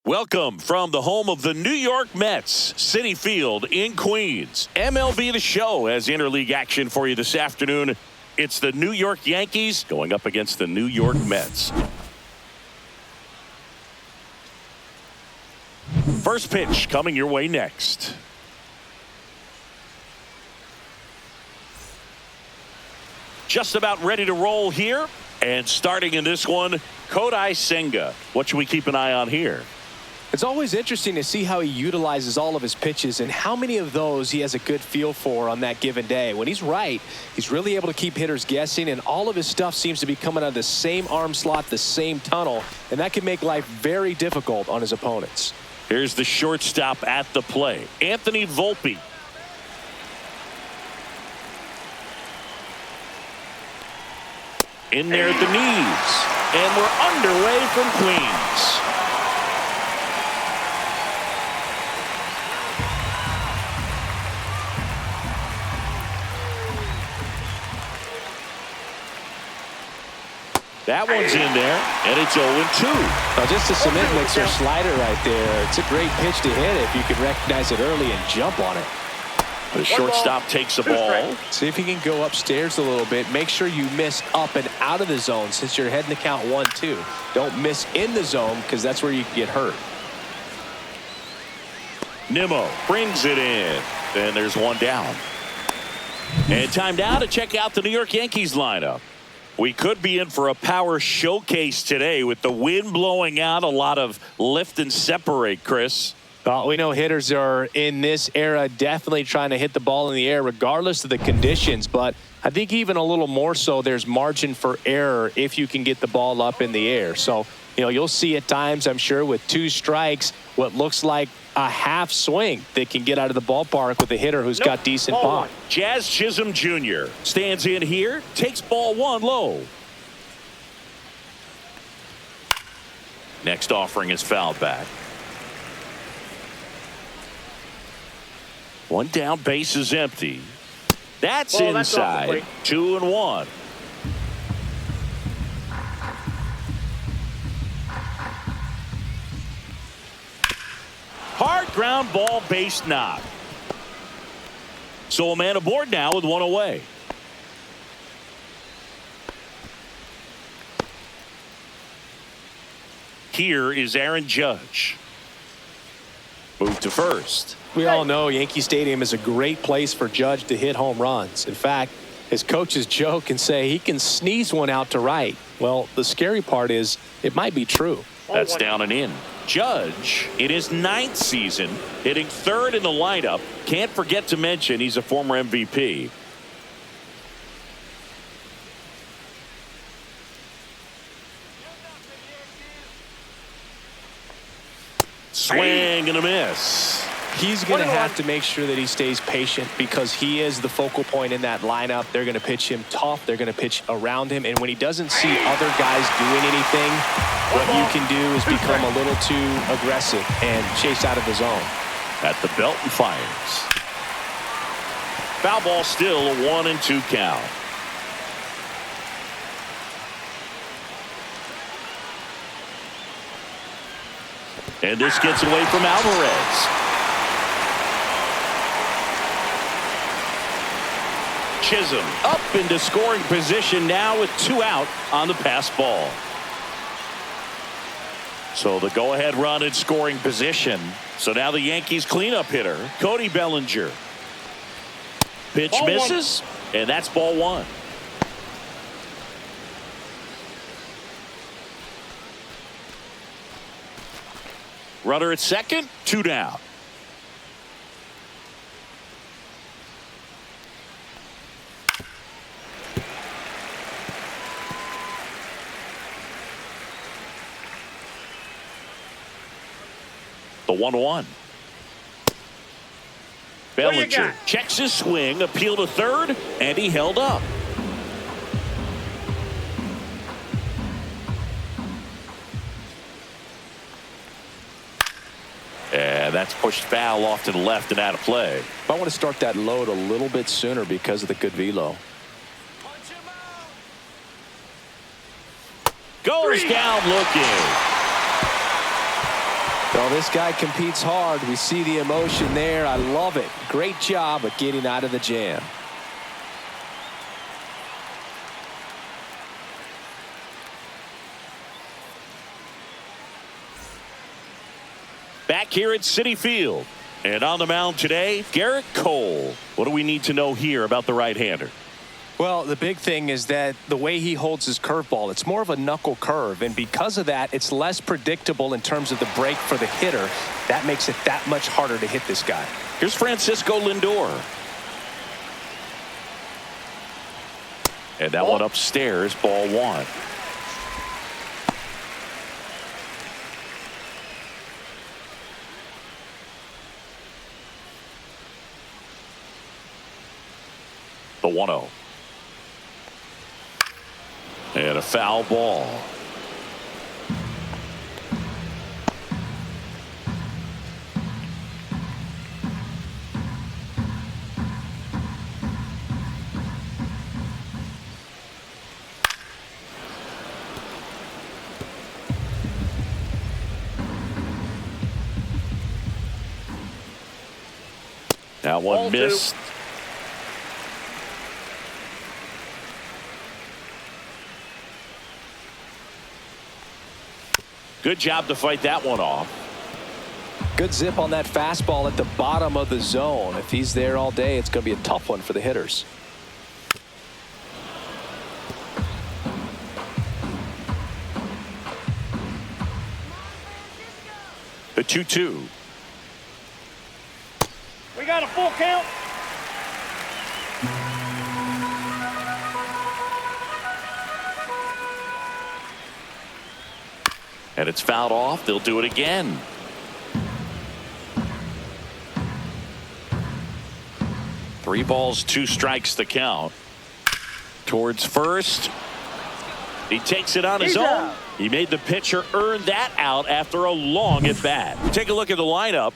Welcome from the home of the New York Mets, Citi Field in Queens. MLB The Show has interleague action for you this afternoon. It's the New York Yankees going up against the New York Mets. First pitch coming your way next. Just about ready to roll here. And starting in this one, Kodai Senga. What should we keep an eye on here? It's always interesting to see how he utilizes all of his pitches and how many of those he has a good feel for on that given day. When he's right, he's really able to keep hitters guessing, and all of his stuff seems to be coming out of the same arm slot, the same tunnel, and that can make life very difficult on his opponents. Here's the shortstop at the plate, Anthony Volpe. In there at the knees, and we're underway from Queens. That one's in there, and it's 0-2. Now just a cement mixer slider right there. It's a great pitch to hit if you can recognize it early and jump on it. The shortstop takes the ball. See if you can go upstairs a little bit. Make sure you miss up and out of the zone since you're heading to count 1-2. Don't miss in the zone because that's where you can get hurt. Nimmo brings it in. Then there's one down. And time now to check out the New York Yankees lineup. We could be in for a power showcase today with the wind blowing out, a lot of lift and separate, Chris. We know hitters are in this era definitely trying to hit the ball in the air regardless of the conditions, but I think even a little more so there's margin for error if you can get the ball up in the air. So, you'll see at times, I'm sure, with 2 strikes, what looks like a half swing that can get out of the ballpark with a hitter who's got decent pop. Jazz Chisholm Jr. stands in here, takes ball 1 low. Next offering is fouled back. 1 down, base is empty. That's inside. 2-1. Hard ground ball, base knock. So a man aboard now with 1 away. Here is Aaron Judge. Move to first. We all know Yankee Stadium is a great place for Judge to hit home runs. In fact, his coaches joke and say he can sneeze one out to right. Well, the scary part is it might be true. That's down and in. Judge, in his 9th season, hitting 3rd in the lineup. Can't forget to mention he's a former MVP. Swing and a miss. He's going to have to make sure that he stays patient because he is the focal point in that lineup. They're going to pitch him tough. They're going to pitch around him. And when he doesn't see other guys doing anything, what you can do is become a little too aggressive and chase out of the zone. At the belt and fires. Foul ball, still a 1-2 count. And this gets away from Alvarez. Chisholm up into scoring position now with 2 out on the pass ball. So the go-ahead run in scoring position. So now the Yankees cleanup hitter, Cody Bellinger. Pitch misses, and that's ball 1. Runner at second, 2 down. The 1-1. Bellinger checks his swing, appeal to third, and he held up. And that's pushed foul off to the left and out of play. I want to start that load a little bit sooner because of the good velo. Goes down looking. Well, this guy competes hard. We see the emotion there. I love it. Great job of getting out of the jam. Back here at Citi Field. And on the mound today, Garrett Cole. What do we need to know here about the right-hander? Well, the big thing is that the way he holds his curveball, it's more of a knuckle curve. And because of that, it's less predictable in terms of the break for the hitter. That makes it that much harder to hit this guy. Here's Francisco Lindor. And that one upstairs, ball one. The 1-0. And a foul ball. That one missed. Good job to fight that one off. Good zip on that fastball at the bottom of the zone. If he's there all day, it's going to be a tough one for the hitters. The 2-2. We got a full count. And it's fouled off. They'll do it again. Three balls, two strikes the count. Towards first. He takes it on his own. He made the pitcher earn that out after a long at bat. Take a look at the lineup.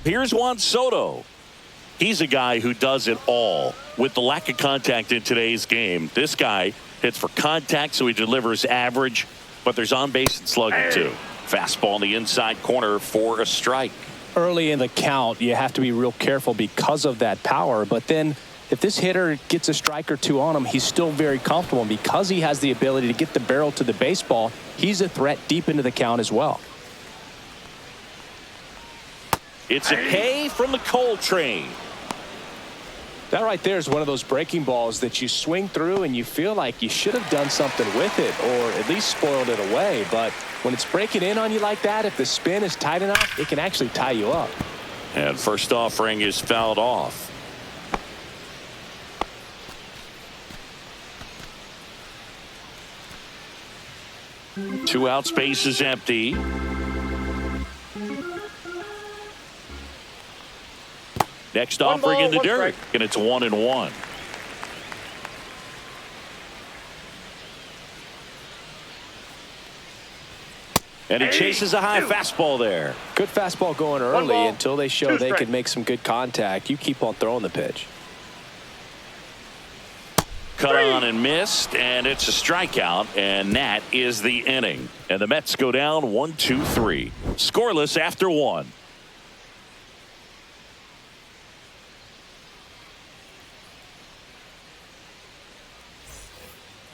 Here's Juan Soto. He's a guy who does it all. With the lack of contact in today's game, this guy hits for contact, so he delivers average, but there's on base and slugging too. Fastball in the inside corner for a strike. Early in the count, you have to be real careful because of that power. But then if this hitter gets a strike or two on him, he's still very comfortable. And because he has the ability to get the barrel to the baseball, he's a threat deep into the count as well. It's a K from the Cole train. That right there is one of those breaking balls that you swing through and you feel like you should have done something with it or at least spoiled it away. But when it's breaking in on you like that, if the spin is tight enough, it can actually tie you up. And first offering is fouled off. Two out, space is empty. Next offering in the dirt, and it's 1-1. And he chases a high fastball there. Good fastball going early until they show they can make some good contact. You keep on throwing the pitch. Cut on and missed, and it's a strikeout, and that is the inning. And the Mets go down 1-2-3. Scoreless after one.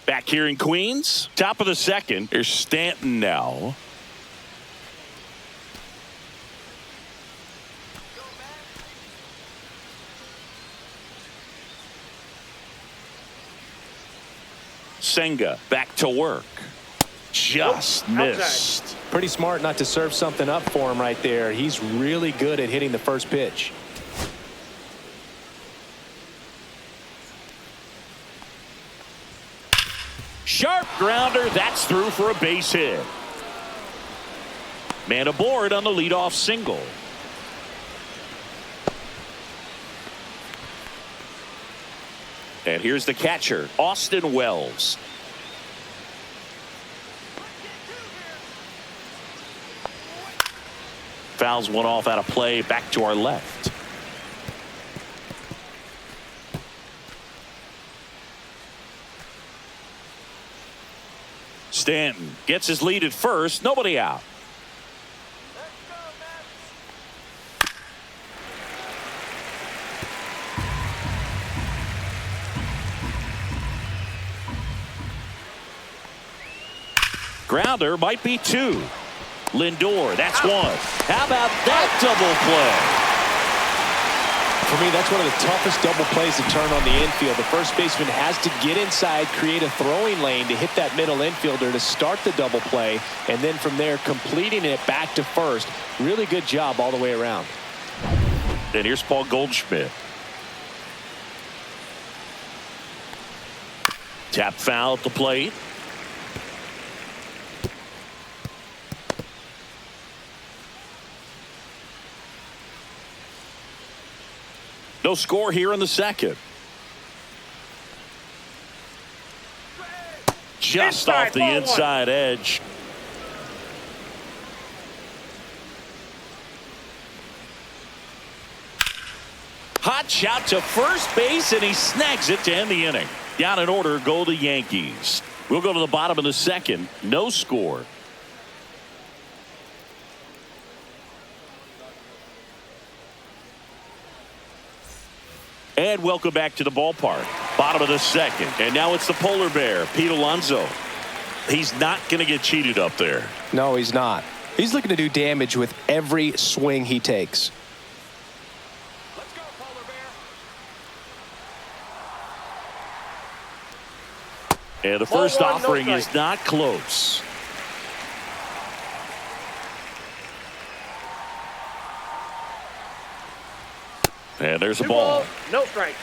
Back here in Queens, top of the second. Here's Stanton now. Senga back to work. Just missed. Pretty smart not to serve something up for him right there. He's really good at hitting the first pitch. Sharp grounder. That's through for a base hit. Man aboard on the leadoff single. And here's the catcher, Austin Wells. fouls one off out of play back to our left. Stanton gets his lead at first. Nobody out. Grounder might be two. Lindor, that's one. How about that double play? For me, that's one of the toughest double plays to turn on the infield. The first baseman has to get inside, create a throwing lane to hit that middle infielder to start the double play, and then from there completing it back to first. Really good job all the way around. And here's Paul Goldschmidt. Tap foul at the plate. No score here in the second. Just off the inside edge. Hot shot to first base, and he snags it to end the inning. Down in order go the Yankees. We'll go to the bottom of the second. No score. And welcome back to the ballpark. Bottom of the second. And now it's the polar bear, Pete Alonso. He's not going to get cheated up there. No, he's not. He's looking to do damage with every swing he takes. Let's go, polar bear. And the first offering is not close. And there's a ball. No strike.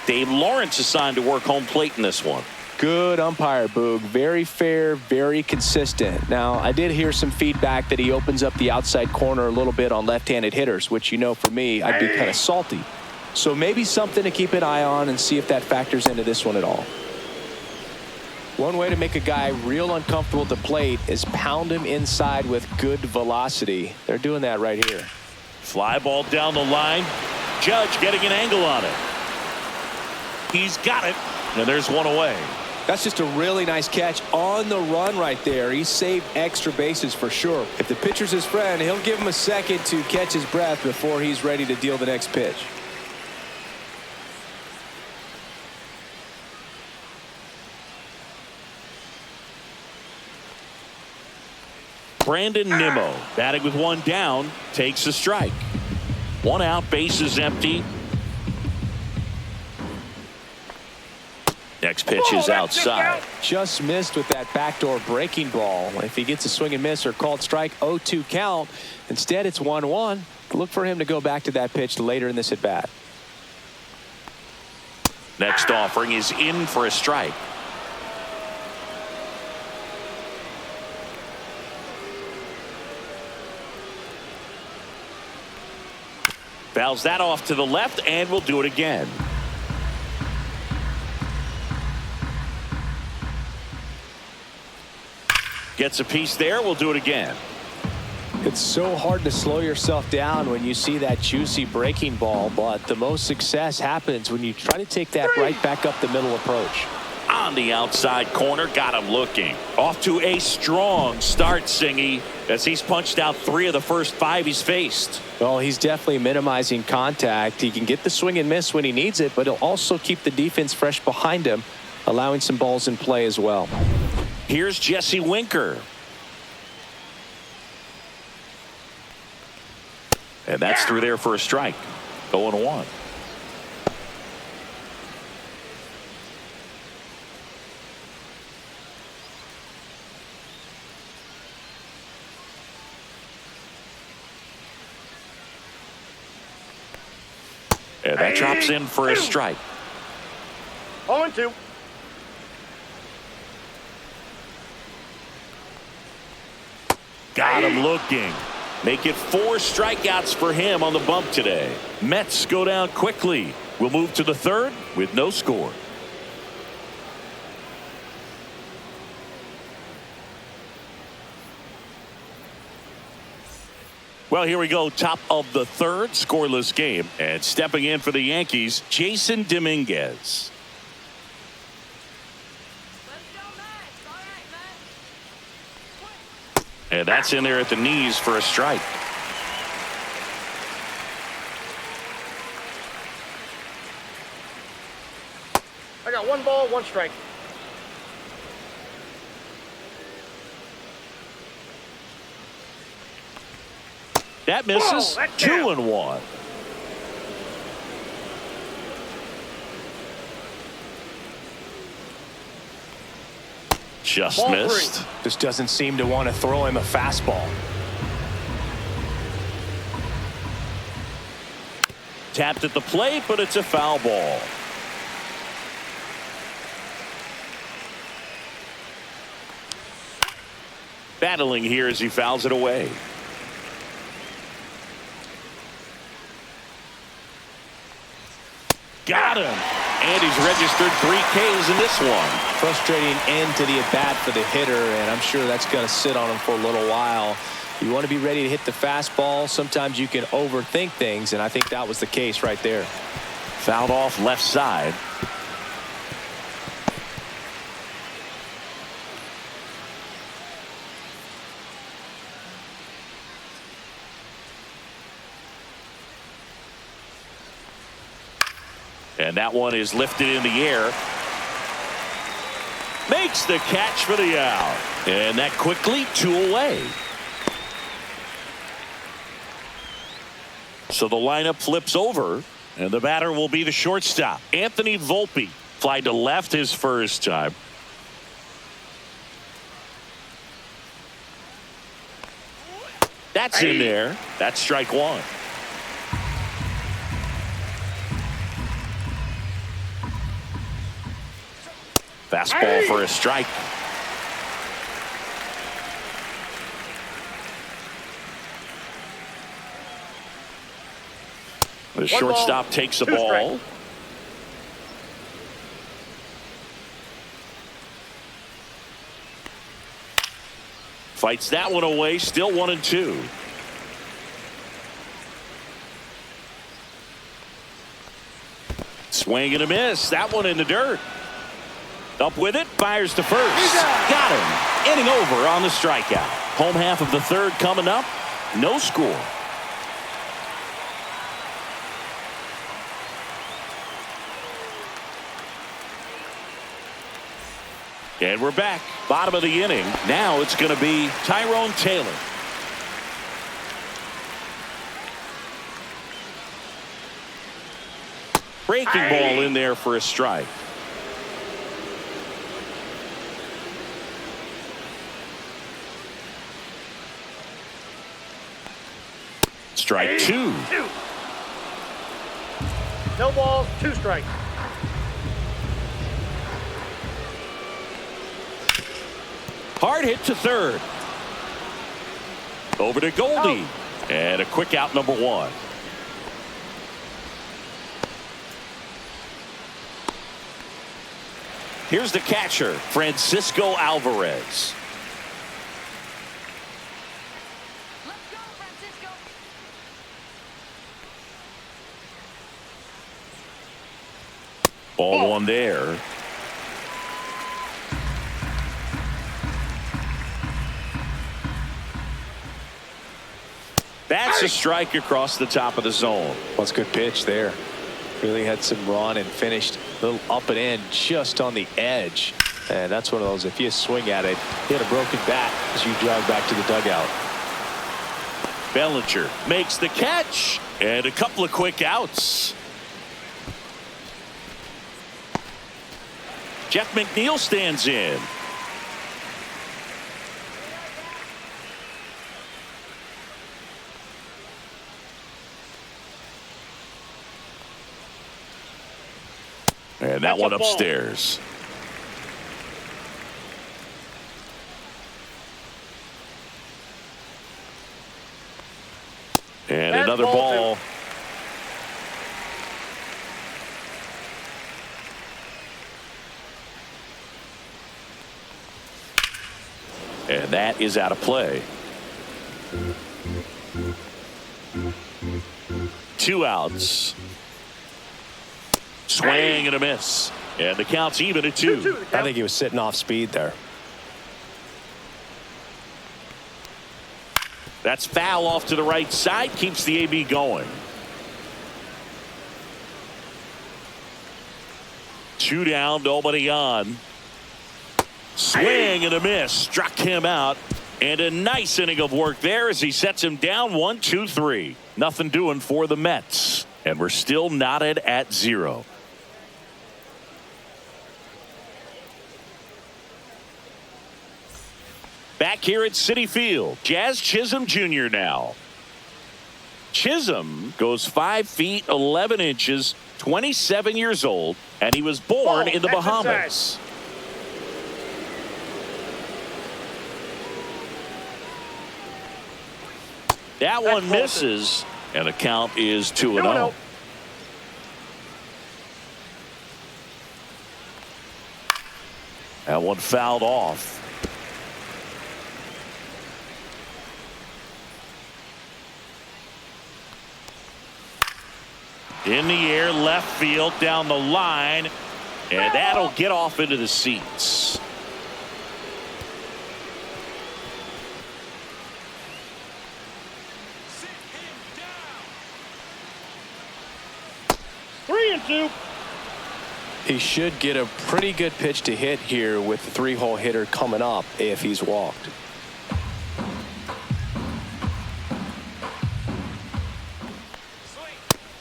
Dave Lawrence assigned to work home plate in this one. Good umpire, Boog. Very fair, very consistent. Now, I did hear some feedback that he opens up the outside corner a little bit on left-handed hitters, which, you know, for me, I'd be kind of salty. So maybe something to keep an eye on and see if that factors into this one at all. One way to make a guy real uncomfortable at the plate is pound him inside with good velocity. They're doing that right here. Fly ball down the line. Judge getting an angle on it. He's got it. And there's one away. That's just a really nice catch on the run right there. He saved extra bases for sure. If the pitcher's his friend, he'll give him a second to catch his breath before he's ready to deal the next pitch. Brandon Nimmo batting with one down takes a strike. One out, bases empty. Next pitch is outside. Just missed with that backdoor breaking ball. If he gets a swing and miss or called strike, 0-2 count. Instead, it's 1-1. Look for him to go back to that pitch later in this at bat. Next offering is in for a strike. Fouls that off to the left, and we'll do it again. Gets a piece there. We'll do it again. It's so hard to slow yourself down when you see that juicy breaking ball, but the most success happens when you try to take that right back up the middle approach. On the outside corner, got him looking. Off to a strong start, Singy, as he's punched out 3 of the first 5 he's faced. Well, he's definitely minimizing contact. He can get the swing and miss when he needs it, but he'll also keep the defense fresh behind him, allowing some balls in play as well. Here's Jesse Winker. And that's through there for a strike. 0-1. And that drops in for a strike. 0-2. Got him looking. Make it 4 strikeouts for him on the bump today. Mets go down quickly. We'll move to the third with no score. Well, here we go. Top of the third, scoreless game. And stepping in for the Yankees, Jason Dominguez. And that's in there at the knees for a strike. I got 1 ball, 1 strike. That misses. Whoa, that's 2-1. Just Ball missed. 3. Just doesn't seem to want to throw him a fastball. Tapped at the plate, but it's a foul ball. Battling here as he fouls it away. Got him. And he's registered 3 Ks in this one. Frustrating end to the at-bat for the hitter, and I'm sure that's going to sit on him for a little while. You want to be ready to hit the fastball. Sometimes you can overthink things, and I think that was the case right there. Fouled off left side. And that one is lifted in the air. Makes the catch for the out. And that quickly 2 away. So the lineup flips over, and the batter will be the shortstop, Anthony Volpe. Fly to left his first time. That's in there. That's strike 1. Fastball for a strike. The shortstop takes the ball. Fights that one away. Still 1-2. Swing and a miss. That one in the dirt. Up with it, fires to first. Got him. Inning over on the strikeout. Home half of the third coming up. No score. And we're back. Bottom of the inning. Now it's going to be Tyrone Taylor. Breaking ball in there for a strike. Strike 2. No balls, 2 strikes. Hard hit to third. Over to Goldie. And a quick out, number 1. Here's the catcher, Francisco Alvarez. Ball 1 there. That's a strike across the top of the zone. Well, it's a good pitch there. Really had some run and finished a little up and in just on the edge. And that's one of those, if you swing at it, hit a broken bat as you jog back to the dugout. Bellinger makes the catch and a couple of quick outs. Jeff McNeil stands in. And that one upstairs. And another ball. And that is out of play. 2 outs. Swing and a miss. And the count's even at 2. I think he was sitting off speed there. That's foul off to the right side. Keeps the AB going. 2 down, nobody on. Swing and a miss. Struck him out. And a nice inning of work there as he sets him down 1-2-3. Nothing doing for the Mets. And we're still knotted at 0. Back here at Citi Field, Jazz Chisholm Jr. now. Chisholm goes 5 feet 11 inches, 27 years old, and he was born in the Bahamas. That one misses, and the count is 2-0. That one fouled off. In the air, left field, down the line, and that'll get off into the seats. Three and 2. He should get a pretty good pitch to hit here with the 3-hole hitter coming up if he's walked.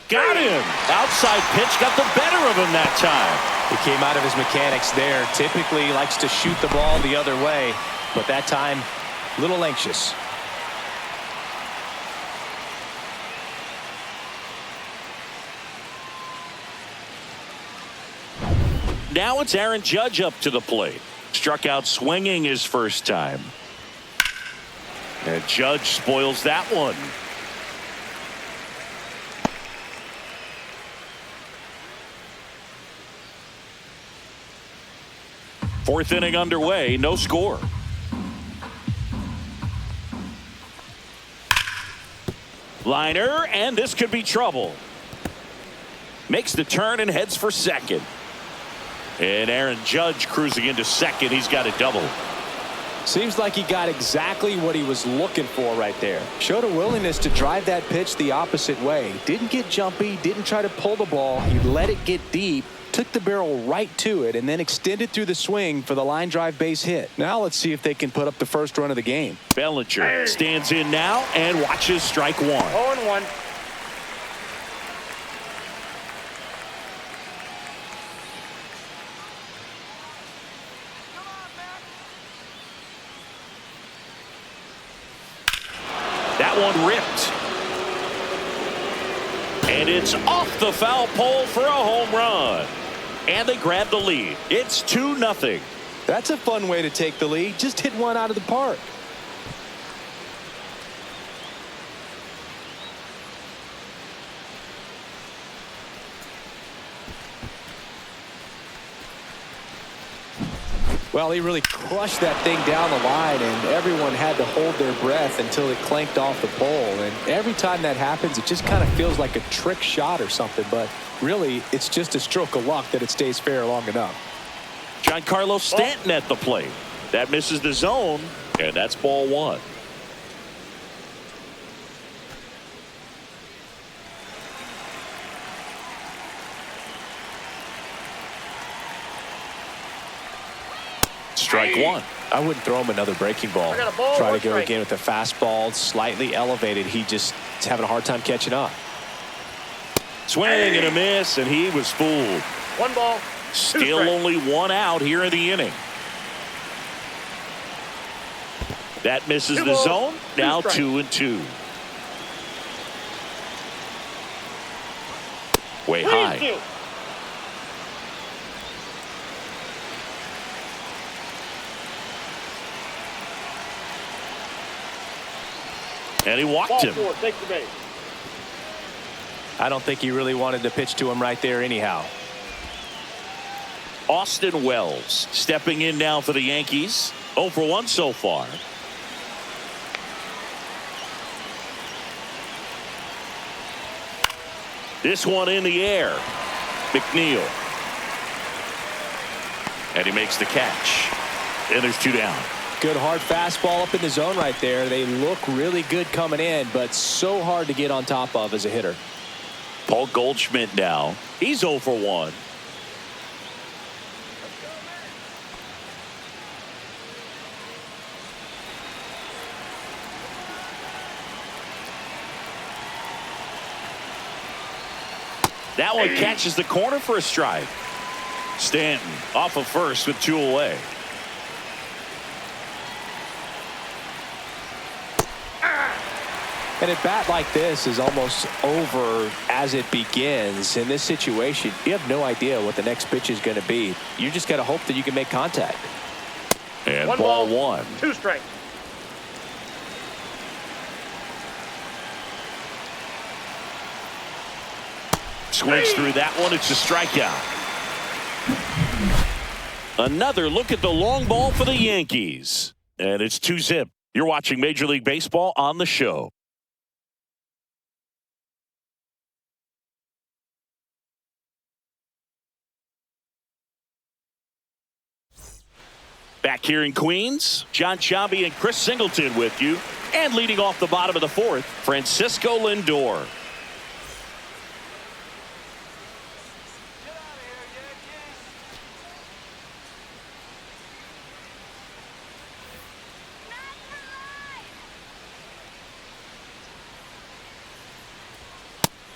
Got him. Outside pitch got the better of him that time. He came out of his mechanics there. Typically likes to shoot the ball the other way, but that time a little anxious. Now it's Aaron Judge up to the plate. Struck out swinging his first time. And Judge spoils that one. Fourth inning underway, no score. Liner, and this could be trouble. Makes the turn and heads for second. And Aaron Judge cruising into second. He's got a double. Seems like he got exactly what he was looking for right there. Showed a willingness to drive that pitch the opposite way. Didn't get jumpy, didn't try to pull the ball. He let it get deep, took the barrel right to it, and then extended through the swing for the line drive base hit. Now let's see if they can put up the first run of the game. Bellinger stands in now and watches strike 1. 0-1. That one ripped. And it's off the foul pole for a home run. And they grab the lead. It's 2-0. That's a fun way to take the lead. Just hit one out of the park. Well, he really crushed that thing down the line, and everyone had to hold their breath until it clanked off the pole. And every time that happens, it just kind of feels like a trick shot or something. But really, it's just a stroke of luck that it stays fair long enough. Giancarlo Stanton at the plate. That misses the zone, and that's ball 1. Strike 1. I wouldn't throw him another breaking ball. got a ball, Try one to go strike. again with the fastball, slightly elevated. He just is having a hard time catching up. Swing and a miss, and he was fooled. 1 ball, 2 Still strikes. only 1 out here in the inning. That misses 2 the balls, zone. 2 Now strikes. 2-2. Way 3 high. and 2. And he walked Ball him. 4, take the base. I don't think he really wanted to pitch to him right there anyhow. Austin Wells stepping in now for the Yankees. 0 for 1 so far. This one in the air. McNeil. And he makes the catch. And there's 2 down. Good hard fastball up in the zone right there. They look really good coming in, but so hard to get on top of as a hitter. Paul Goldschmidt now. He's 0 for 1. That one catches the corner for a strike. Stanton off of first with 2 away. And a bat like this is almost over as it begins. In this situation, you have no idea what the next pitch is going to be. You just got to hope that you can make contact. And ball 1. 2 strikes. Swings through that one. It's a strikeout. Another look at the long ball for the Yankees. And it's 2-zip. You're watching Major League Baseball on the show. Back here in Queens, John Sciambi and Chris Singleton with you. And leading off the bottom of the 4th, Francisco Lindor.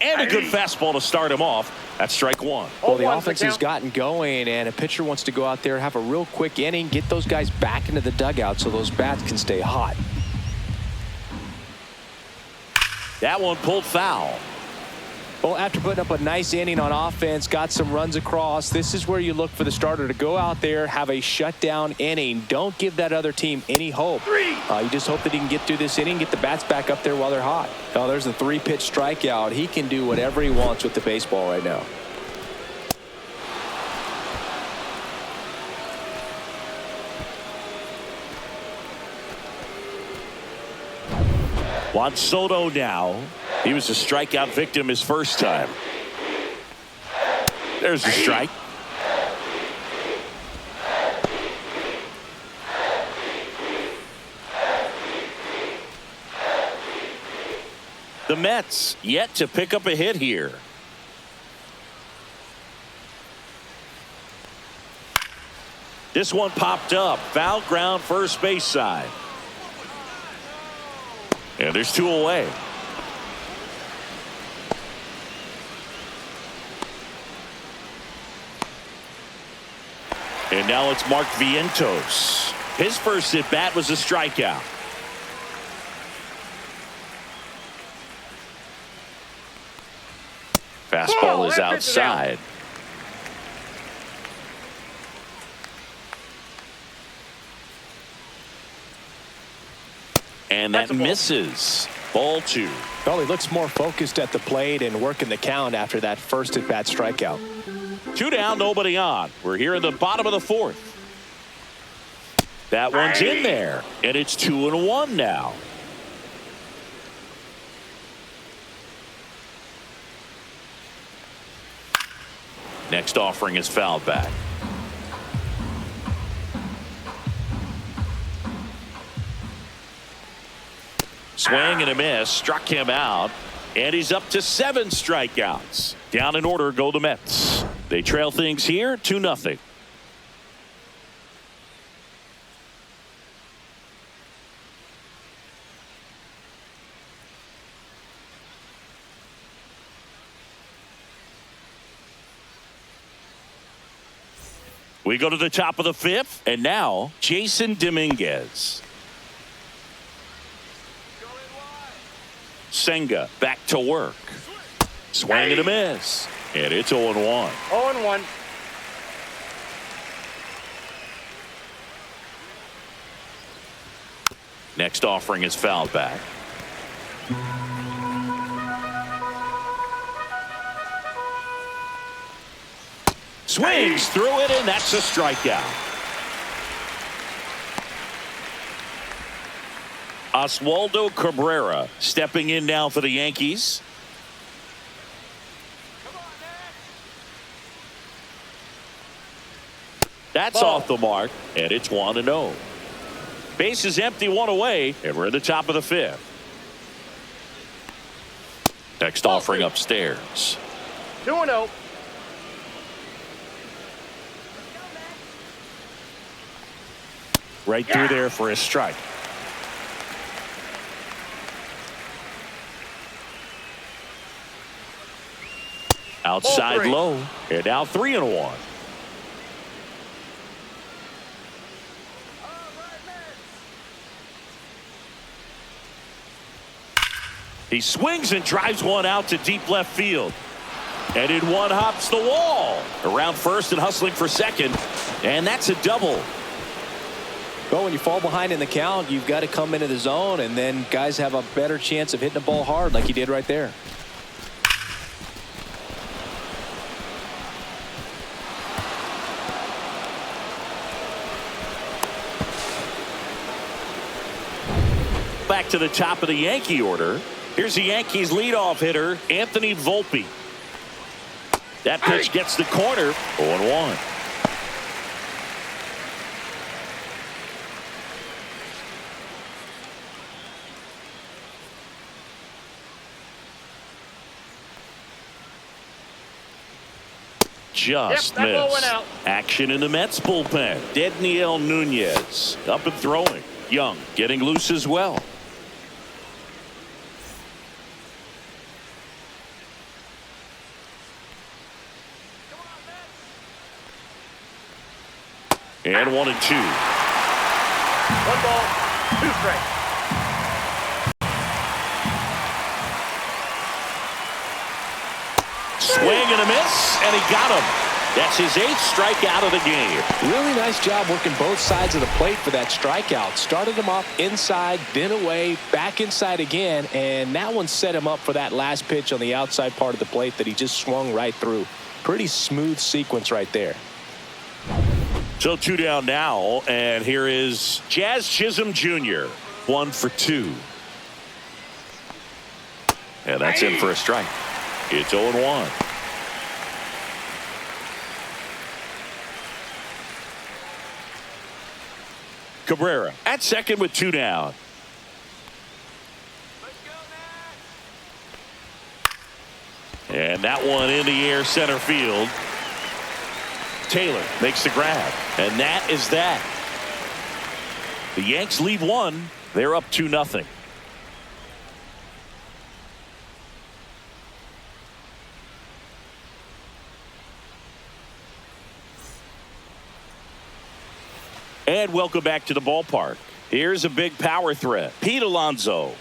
And a good fastball to start him off. That's strike 1. Well, the offense has gotten going, and a pitcher wants to go out there, have a real quick inning, get those guys back into the dugout so those bats can stay hot. That one pulled foul. Well, after putting up a nice inning on offense, got some runs across, this is where you look for the starter to go out there, have a shutdown inning. Don't give that other team any hope. You just hope that he can get through this inning, get the bats back up there while they're hot. Oh, there's the 3-pitch strikeout. He can do whatever he wants with the baseball right now. Juan Soto now. He was a strikeout victim his first time. There's the strike. The Mets yet to pick up a hit here. This one popped up. Foul ground first base side. And there's 2 away. And now it's Mark Vientos. His first at bat was a strikeout. Fastball is outside. And that misses. Ball 2. Well, he looks more focused at the plate and working the count after that first at bat strikeout. 2 down, nobody on. We're here in the bottom of the 4th. That one's in there, and it's 2-1 now. Next offering is fouled back. Swing and a miss, struck him out, and he's up to 7 strikeouts. Down in order go the Mets. They trail things here 2-0. We go to the top of the 5th, and now Jason Dominguez. Senga back to work. Swing and a miss. And it's 0-1. 0-1. Next offering is fouled back. Swings through it, and that's a strikeout. Oswaldo Cabrera stepping in now for the Yankees. That's Ball. off the mark, and it's 1-0. Base is empty, one away, and we're in the top of the fifth. Next offering upstairs. 2-0. Right through there for a strike. Outside Ball 3. low, and now 3-1. He swings and drives one out to deep left field. And in one hops the wall. Around first and hustling for second. And that's a double. Well, when you fall behind in the count, you've got to come into the zone, and then guys have a better chance of hitting the ball hard like he did right there. Back to the top of the Yankee order. Here's the Yankees leadoff hitter, Anthony Volpe. That pitch gets the corner, 0-1. Just Yep, that ball went missed. out. Action in the Mets bullpen. Dedniel Nunez up and throwing. Young getting loose as well. And 1-2. 1 ball, 2 strikes. Swing and a miss, and he got him. That's his 8th strikeout of the game. Really nice job working both sides of the plate for that strikeout. Started him off inside, then away, back inside again, and that one set him up for that last pitch on the outside part of the plate that he just swung right through. Pretty smooth sequence right there. So 2 down now, and here is Jazz Chisholm Jr. 1 for 2. And that's in for a strike. It's 0-1. Cabrera at second with 2 down. And that one in the air center field. Taylor makes the grab, and that is that. The Yanks lead 1. They're up 2-0. And welcome back to the ballpark. Here's a big power threat. Pete Alonso.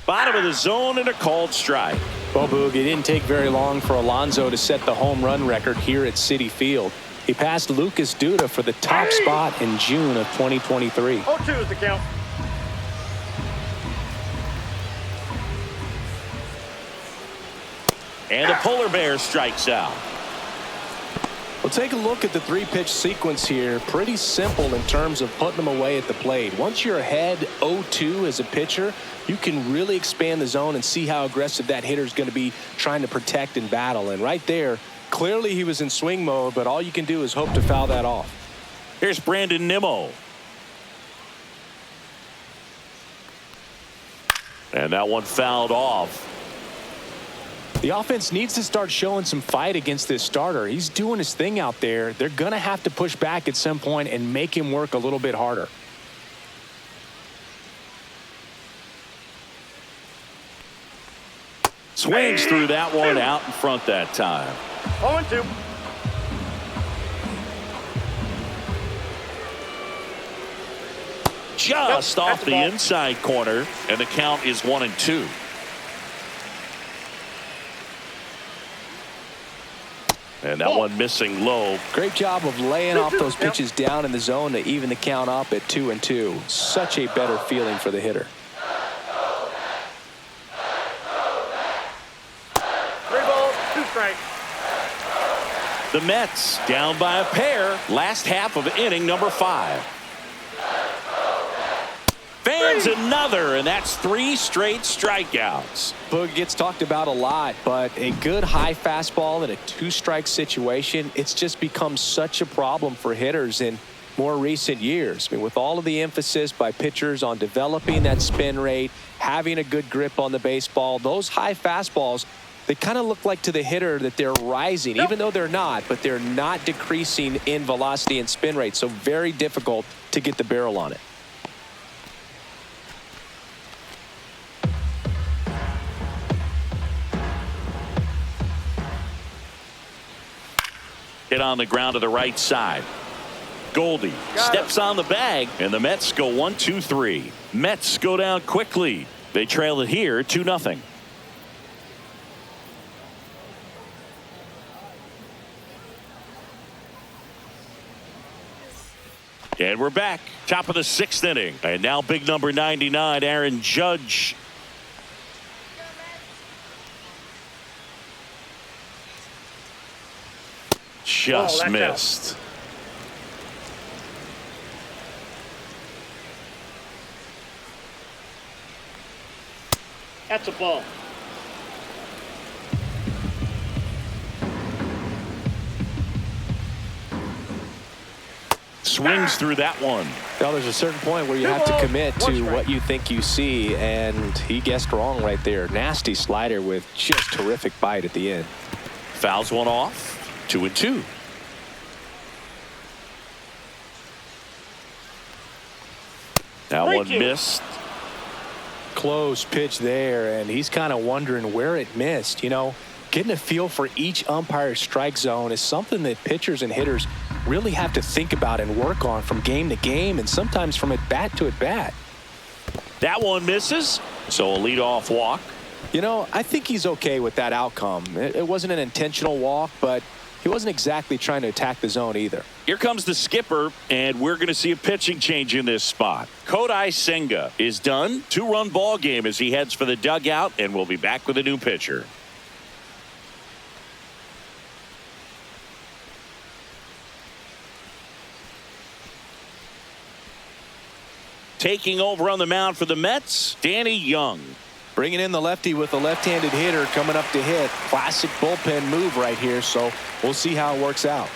Bottom of the zone and a called strike. Well, Boog, it didn't take very long for Alonso to set the home run record here at Citi Field. He passed Lucas Duda for the top spot in June of 2023. 0-2 is the count. And the polar bear strikes out. Well, take a look at the 3-pitch sequence here. Pretty simple in terms of putting them away at the plate. Once you're ahead 0-2 as a pitcher, you can really expand the zone and see how aggressive that hitter is going to be trying to protect and battle. And right there, clearly he was in swing mode, but all you can do is hope to foul that off. Here's Brandon Nimmo. And that one fouled off. The offense needs to start showing some fight against this starter. He's doing his thing out there. They're going to have to push back at some point and make him work a little bit harder. Swings through that one out in front that time. 0-2. Just Nope, off that's the the ball. inside corner, and the count is 1-2. And that one missing low. Great job of laying off those pitches down in the zone to even the count up at 2-2. Such a better feeling for the hitter. 3 balls, 2 strikes. The Mets down by a pair. Last half of inning number 5. lands another, and that's 3 straight strikeouts. Boog gets talked about a lot, but a good high fastball in a 2-strike situation, it's just become such a problem for hitters in more recent years. I mean, with all of the emphasis by pitchers on developing that spin rate, having a good grip on the baseball, those high fastballs, they kind of look like to the hitter that they're rising, even though they're not, but they're not decreasing in velocity and spin rate. So very difficult to get the barrel on it. Hit on the ground to the right side. Goldie steps on the bag, and the Mets go 1-2-3. Mets go down quickly. They trail it here 2-0. And we're back. Top of the 6th inning. And now big number 99, Aaron Judge. Just missed. That's a ball. Swings through that one. Well, there's a certain point where you have to commit to what you think you see, and he guessed wrong right there. Nasty slider with just terrific bite at the end. Fouls one off. 2-2. That one missed. Close pitch there, and he's kind of wondering where it missed. You know, getting a feel for each umpire's strike zone is something that pitchers and hitters really have to think about and work on from game to game, and sometimes from at bat to at bat. That one misses, so a leadoff walk. You know, I think he's okay with that outcome. It wasn't an intentional walk, but he wasn't exactly trying to attack the zone either. Here comes the skipper, and we're going to see a pitching change in this spot. Kodai Senga is done. 2-run ball game as he heads for the dugout, and we'll be back with a new pitcher. Taking over on the mound for the Mets, Danny Young. Bringing in the lefty with a left-handed hitter coming up to hit. Classic bullpen move right here, so we'll see how it works out.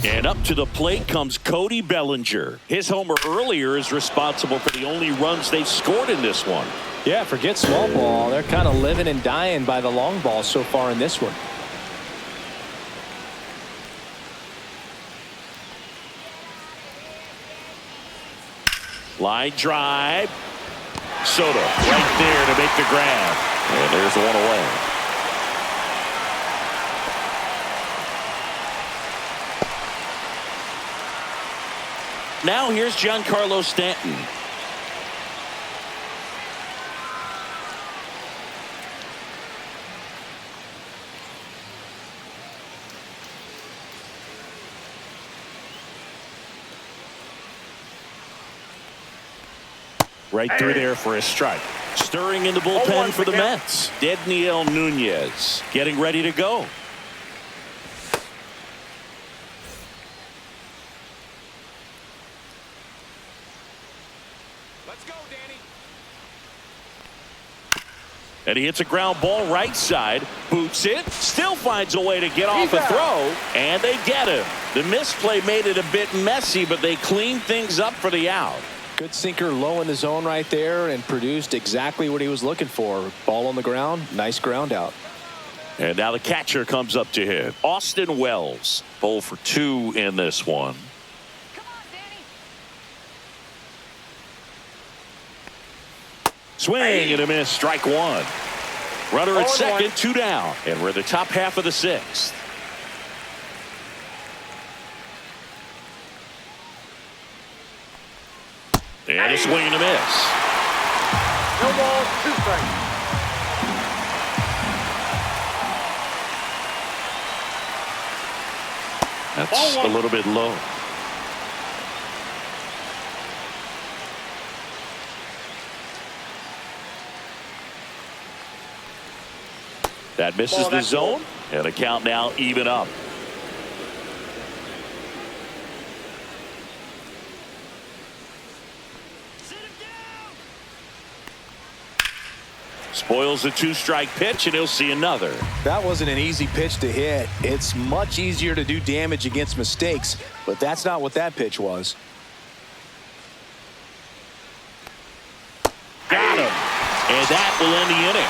And up to the plate comes Cody Bellinger. His homer earlier is responsible for the only runs they've scored in this one. Yeah, forget small ball. They're kind of living and dying by the long ball so far in this one. Line drive. Soto right there to make the grab. And there's one away. Now here's Giancarlo Stanton. Right through there for a strike. Stirring in the bullpen for the Mets. Dedniel Nunez getting ready to go. Let's go, Danny. And he hits a ground ball right side. Boots it. Still finds a way to get off a throw. And they get him. The misplay made it a bit messy, but they cleaned things up for the out. Good sinker low in the zone right there and produced exactly what he was looking for. Ball on the ground. Nice ground out. And now the catcher comes up to hit. Austin Wells. 0 for 2 in this one. Come on, Danny. Swing and a miss. Strike one. Runner at second. 2 down. And we're in the top half of the 6th. And a swing and a miss. No ball, 2 strikes. That's a little bit low. That misses the zone. And the count now even up. Spoils a 2-strike pitch, and he'll see another. That wasn't an easy pitch to hit. It's much easier to do damage against mistakes, but that's not what that pitch was. Got him. And that will end the inning.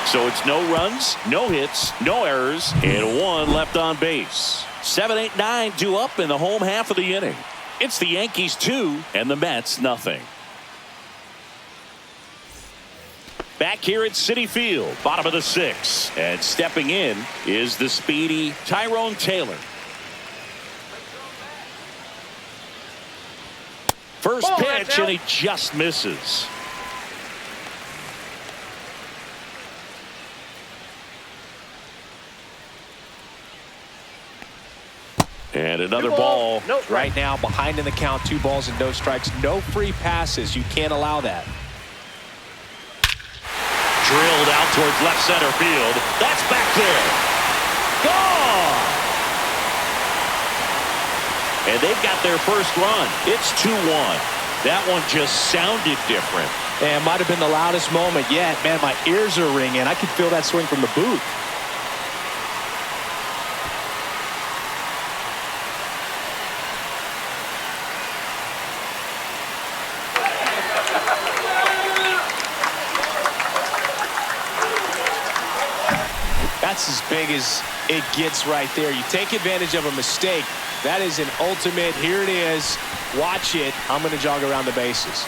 So it's no runs, no hits, no errors, and 1 left on base. 7, 8, 9 due up in the home half of the inning. It's the Yankees 2 and the Mets nothing. Back here at Citi Field, bottom of the 6th, and stepping in is the speedy Tyrone Taylor. First pitch, and he just misses. And another ball. Right now, behind in the count, 2 balls and no strikes, no free passes. You can't allow that. Drilled out towards left center field. That's back there. Gone. And they've got their first run. It's 2-1. That one just sounded different. And it might have been the loudest moment yet. Man, my ears are ringing. I could feel that swing from the booth. That's as big as it gets right there. You take advantage of a mistake. That is an ultimate. Here it is. Watch it. I'm going to jog around the bases.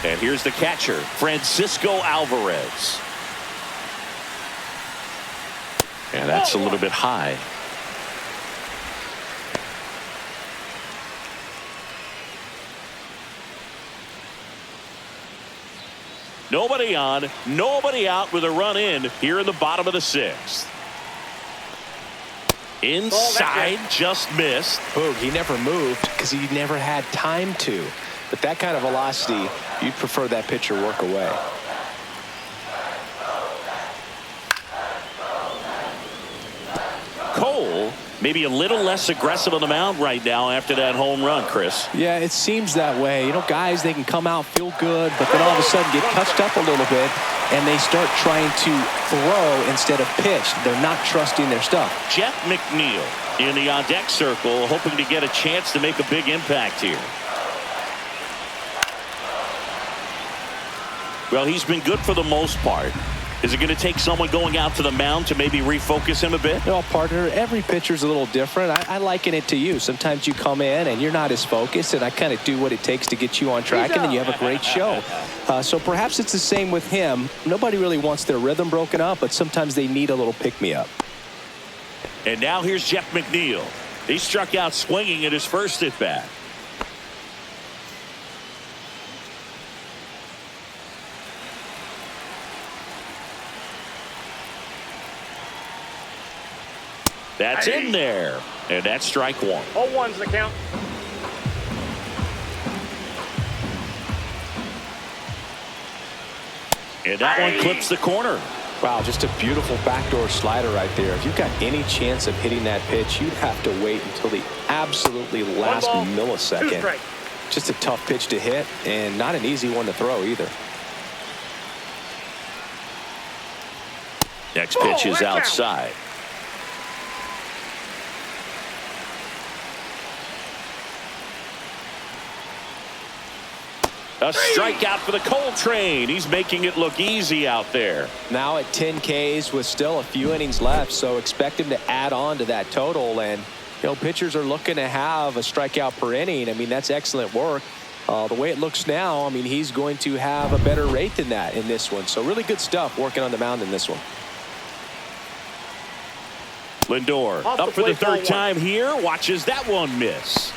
And here's the catcher, Francisco Alvarez. And that's a little bit high. Nobody on, nobody out with a run in here in the bottom of the 6th. Inside, just missed. Boog, he never moved because he never had time to. But that kind of velocity, you'd prefer that pitcher work away. Cole, maybe a little less aggressive on the mound right now after that home run, Chris. Yeah, it seems that way. You know, guys, they can come out, feel good, but then all of a sudden get touched up a little bit, and they start trying to throw instead of pitch. They're not trusting their stuff. Jeff McNeil in the on-deck circle, hoping to get a chance to make a big impact here. Well, he's been good for the most part. Is it going to take someone going out to the mound to maybe refocus him a bit? No, partner, every pitcher's a little different. I liken it to you. Sometimes you come in and you're not as focused, and I kind of do what it takes to get you on track, and then you have a great show. So perhaps it's the same with him. Nobody really wants their rhythm broken up, but sometimes they need a little pick-me-up. And now here's Jeff McNeil. He struck out swinging at his first at-bat. That's in there. And that's strike 1. 0-1's the count. And that one clips the corner. Wow, just a beautiful backdoor slider right there. If you've got any chance of hitting that pitch, you'd have to wait until the absolutely last millisecond. Just a tough pitch to hit, and not an easy one to throw either. Next pitch is outside. A strikeout for the Coltrane. He's making it look easy out there. Now at 10 Ks with still a few innings left, so expect him to add on to that total. And, you know, pitchers are looking to have a strikeout per inning. I mean, that's excellent work. The way it looks now, I mean, he's going to have a better rate than that in this one. So really good stuff working on the mound in this one. Lindor up for the 3rd time here. Watches that one miss.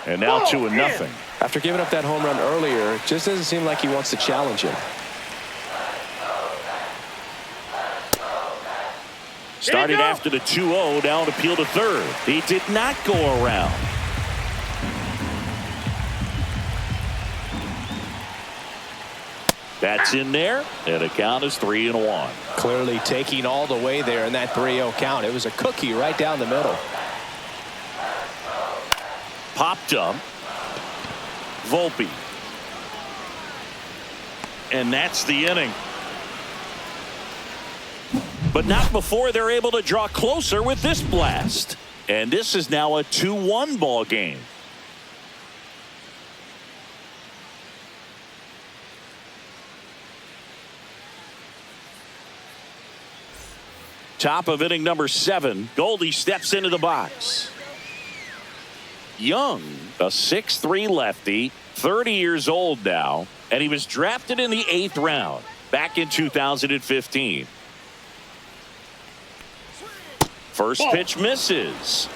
And now 2-0. After giving up that home run earlier, it just doesn't seem like he wants to challenge him. Started after the 2-0, now an appeal to third. He did not go around. That's in there, and the count is 3-1. Clearly taking all the way there in that 3-0 count. It was a cookie right down the middle. Popped up. Volpe. And that's the inning. But not before they're able to draw closer with this blast. And this is now a 2-1 ball game. Top of inning number 7. Goldie steps into the box. Young, a 6'3" lefty, 30 years old now, and he was drafted in the 8th round back in 2015. First pitch misses.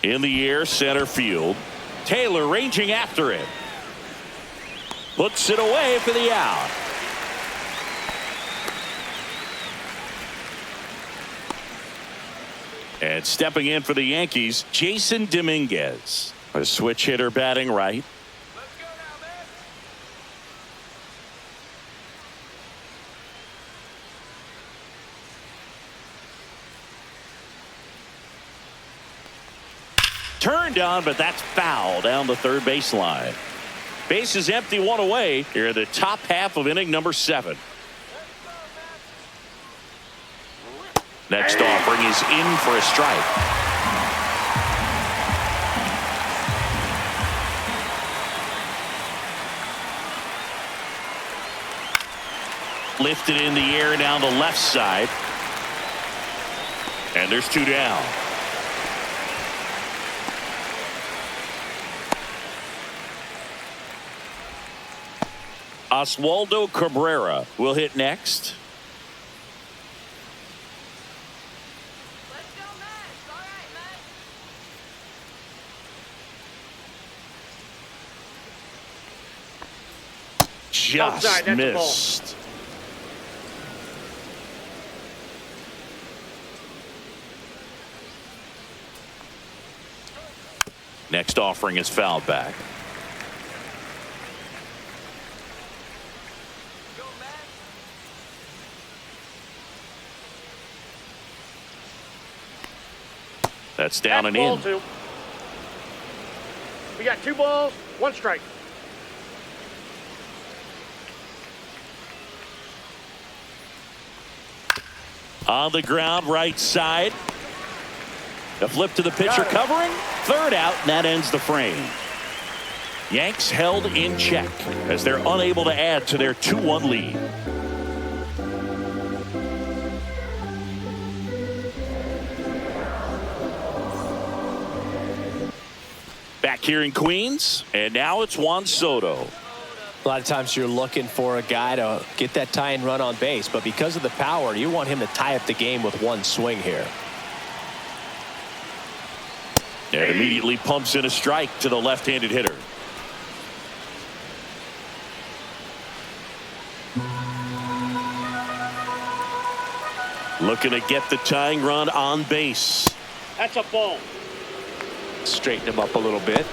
In the air, center field. Taylor ranging after it. Puts it away for the out. And stepping in for the Yankees, Jason Dominguez. A switch hitter batting right. Let's go now, man. Turned on, but that's foul down the third baseline. Base is empty, one away here in the top half of inning number 7. Next offering is in for a strike. Lifted in the air down the left side. And there's 2 down. Oswaldo Cabrera will hit next. Let's go, man. It's all right, man. Just Outside, that's a ball. missed. Next offering is fouled back. Go, man. That's down That's and ball in. 2. We got 2 balls, 1 strike. On the ground, right side. A flip to the pitcher covering. Third out, and that ends the frame. Yanks held in check as they're unable to add to their 2-1 lead. Back here in Queens, and now it's Juan Soto. A lot of times you're looking for a guy to get that tying run on base, but because of the power, you want him to tie up the game with one swing here. And immediately pumps in a strike to the left-handed hitter. Looking to get the tying run on base. That's a ball. Straighten him up a little bit.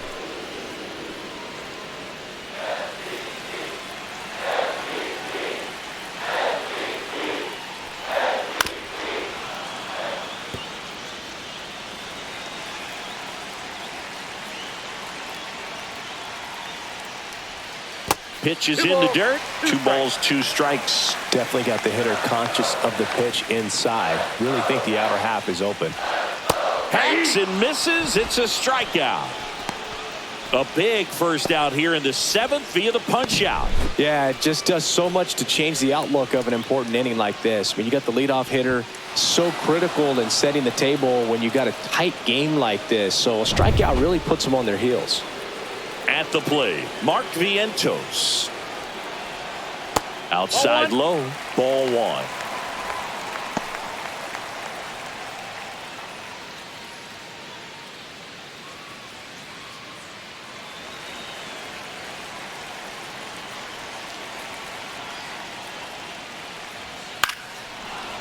Pitch is in the dirt. 2 balls, 2 strikes. Definitely got the hitter conscious of the pitch inside. Really think the outer half is open. Hacks and misses. It's a strikeout. A big first out here in the 7th via the punch out. Yeah, it just does so much to change the outlook of an important inning like this. I mean, you got the leadoff hitter so critical in setting the table when you got a tight game like this. So a strikeout really puts them on their heels. At the plate, Mark Vientos. Outside low, ball one.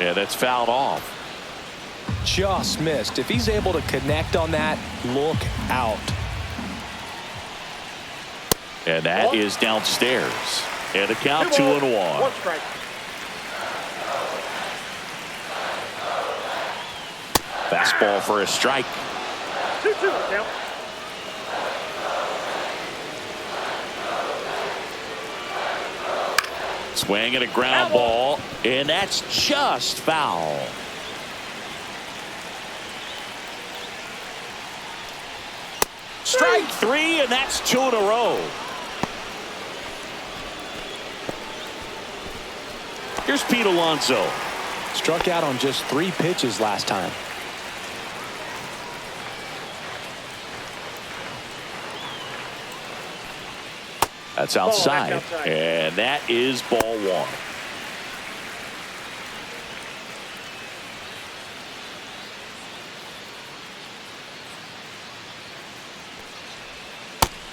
Yeah, that's fouled off. Just missed. If he's able to connect on that, look out. And that is downstairs. And the count 2-1. One strike. Fastball for a strike. 2-2 count. Swing and a ground ball, and that's just foul. Strike three, and that's 2 in a row. Here's Pete Alonso. Struck out on just 3 pitches last time. That's outside, and that is ball one.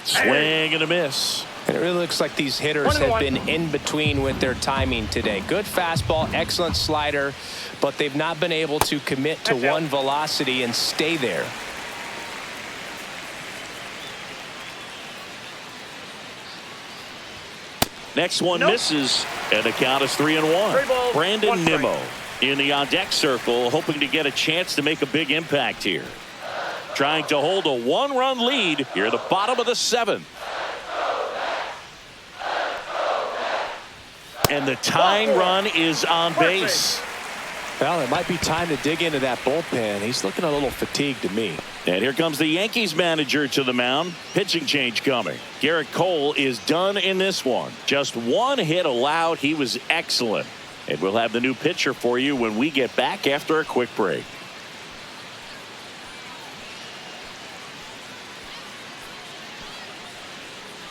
Swing and a miss. And it really looks like these hitters have been in between with their timing today. Good fastball, excellent slider, but they've not been able to commit to one velocity and stay there. Next one misses, and the count is 3-1. Brandon Nimmo in the on-deck circle, hoping to get a chance to make a big impact here. Trying to hold a 1-run lead here at the bottom of the 7th. And the tying run is on base. Well, it might be time to dig into that bullpen. He's looking a little fatigued to me. And here comes the Yankees manager to the mound. Pitching change coming. Garrett Cole is done in this one. Just 1 hit allowed. He was excellent. And we'll have the new pitcher for you when we get back after a quick break.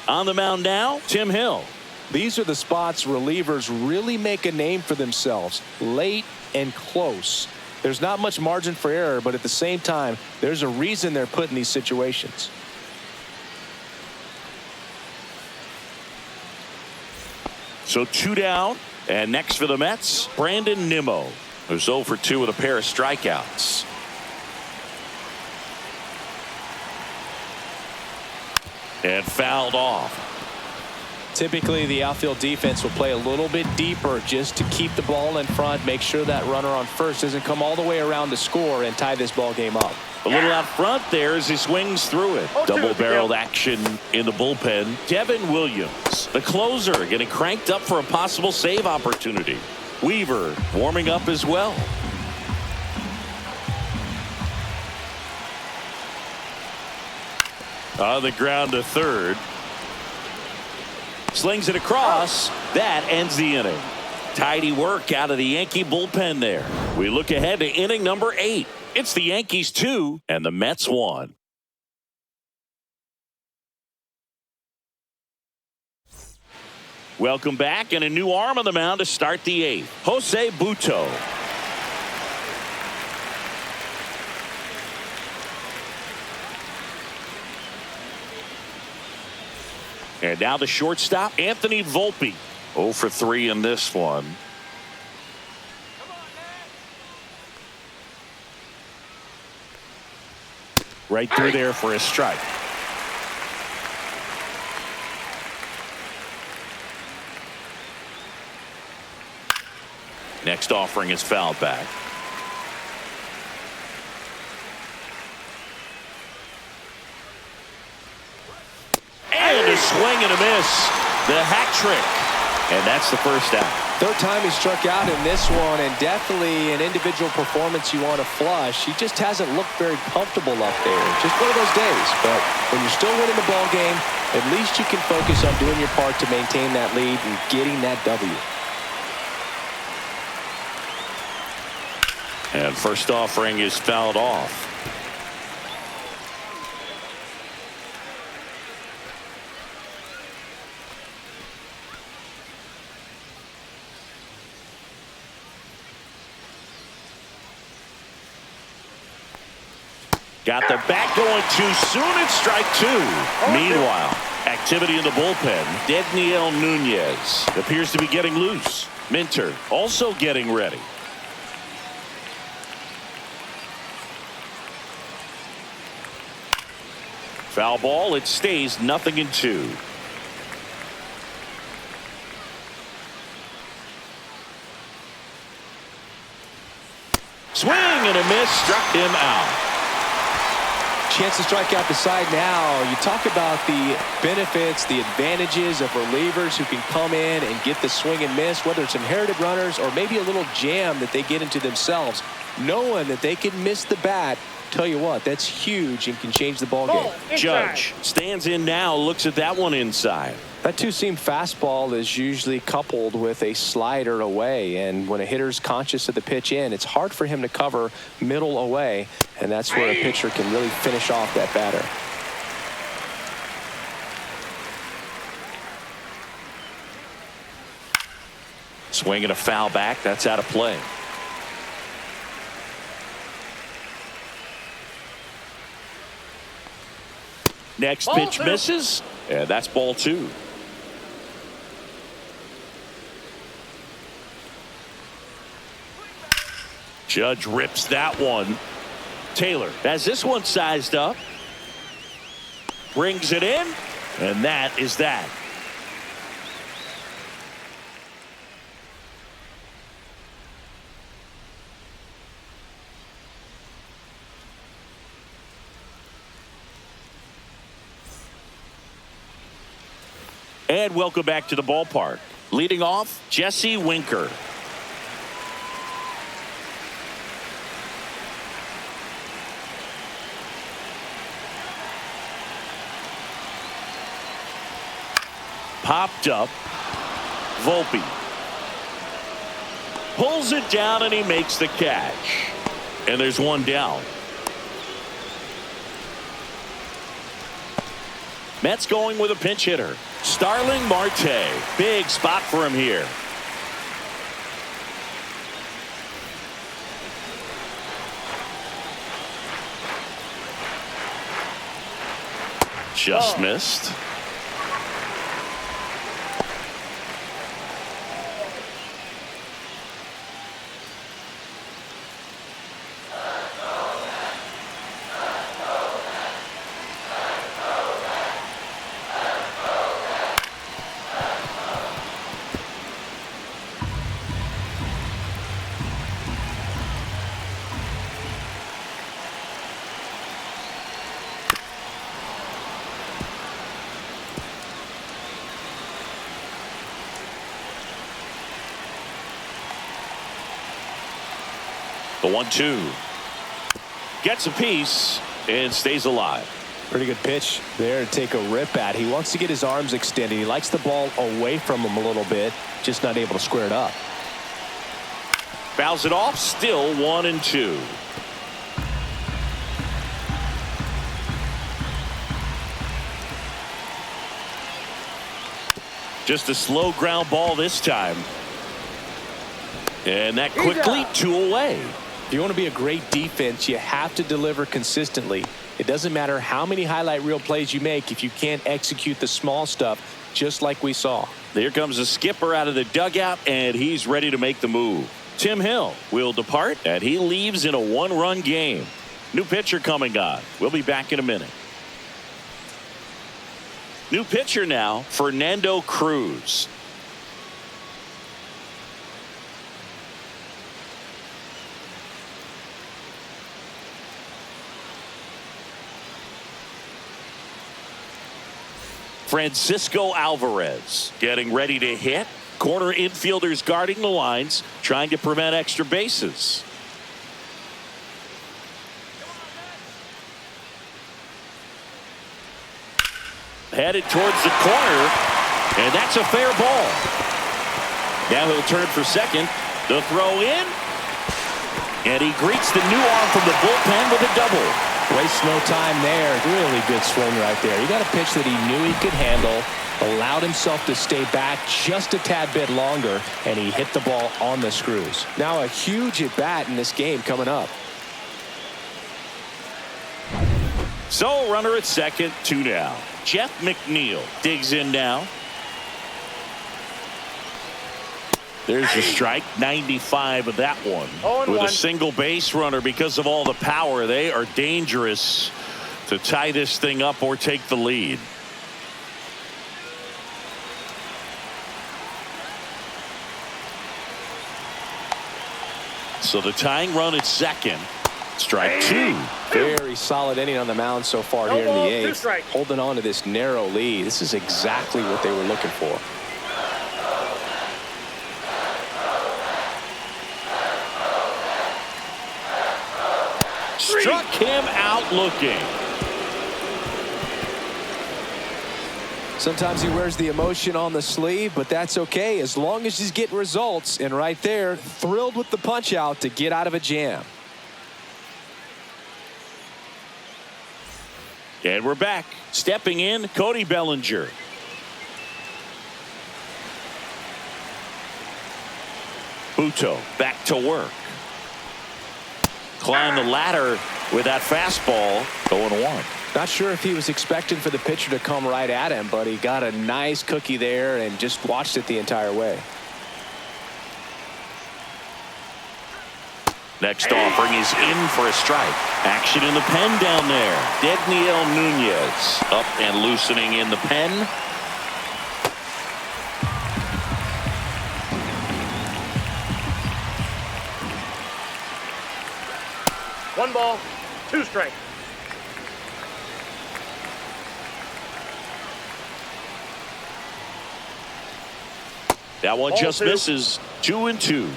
On the mound now, Tim Hill. These are the spots relievers really make a name for themselves. Late and close. There's not much margin for error, but at the same time, there's a reason they're put in these situations. So 2 down, and next for the Mets, Brandon Nimmo, who's 0 for 2 with a pair of strikeouts. And fouled off. Typically, the outfield defense will play a little bit deeper just to keep the ball in front, make sure that runner on first doesn't come all the way around to score and tie this ball game up. A little out front there as he swings through it. Double-barreled action in the bullpen. Devin Williams, the closer, getting cranked up for a possible save opportunity. Weaver warming up as well. On the ground to third. Slings it across. That ends the inning. Tidy work out of the Yankee bullpen there. We look ahead to inning number 8. It's the Yankees 2 and the Mets 1. Welcome back, and a new arm on the mound to start the 8th. Jose Butto. And now the shortstop, Anthony Volpe. 0 for 3 in this one. Right through there for a strike. Next offering is fouled back. And a swing and a miss. The hat trick. And that's the first out. Third time he struck out in this one, and definitely an individual performance you want to flush. He just hasn't looked very comfortable up there. Just one of those days. But when you're still winning the ball game, at least you can focus on doing your part to maintain that lead and getting that W. And first offering is fouled off. Got the bat going too soon. It's strike two. Meanwhile, activity in the bullpen. Dedniel Nunez appears to be getting loose. Minter also getting ready. Foul ball. It stays 0-2. Swing and a miss, struck him out. Chance to strike out the side now. You talk about the benefits, the advantages of relievers who can come in and get the swing and miss, whether it's inherited runners or maybe a little jam that they get into themselves. Knowing that they can miss the bat, tell you what, that's huge and can change the ball game. Judge stands in now, looks at that one inside. That two-seam fastball is usually coupled with a slider away, and when a hitter's conscious of the pitch in, it's hard for him to cover middle away, and that's where a pitcher can really finish off that batter. Swing and a foul back. That's out of play. Next pitch misses, and that's ball two. Judge rips that one. Taylor has this one sized up. Brings it in, and that is that. And welcome back to the ballpark. Leading off, Jesse Winker. Popped up. Volpe. Pulls it down and he makes the catch. And there's one down. Mets going with a pinch hitter. Starling Marte. Big spot for him here. Just missed. The 1-2. Gets a piece and stays alive. Pretty good pitch there to take a rip at. He wants to get his arms extended. He likes the ball away from him a little bit, just not able to square it up. Fouls it off. Still 1-2. Just a slow ground ball this time. And that quickly 2 away. If you want to be a great defense, you have to deliver consistently. It doesn't matter how many highlight reel plays you make if you can't execute the small stuff, just like we saw. Here comes the skipper out of the dugout, and he's ready to make the move. Tim Hill will depart, and he leaves in a 1-run game. New pitcher coming on. We'll be back in a minute. New pitcher now, Fernando Cruz. Francisco Alvarez getting ready to hit. Corner infielders guarding the lines, trying to prevent extra bases. Headed towards the corner, and that's a fair ball. Now he'll turn for second. The throw in, and he greets the new arm from the bullpen with a double. Wastes no time there. Really good swing right there. He got a pitch that he knew he could handle, allowed himself to stay back just a tad bit longer, and he hit the ball on the screws. Now a huge at bat in this game coming up. So runner at second, 2 down. Jeff McNeil digs in now. There's a strike, 95 of that one. With a single base runner, because of all the power, they are dangerous to tie this thing up or take the lead. So the tying run at second. Strike 2. Very solid inning on the mound so far here in the eighth. Holding on to this narrow lead. This is exactly what they were looking for. Struck him out looking. Sometimes he wears the emotion on the sleeve, but that's okay as long as he's getting results. And right there, thrilled with the punch out to get out of a jam. And we're back. Stepping in, Cody Bellinger. Buto back to work. Climb the ladder with that fastball. 0-1. Not sure if he was expecting for the pitcher to come right at him, but he got a nice cookie there and just watched it the entire way. Next offering is in for a strike. Action in the pen down there. Dedniel Nunez up and loosening in the pen. One ball, 2 strikes. That one just misses. 2-2.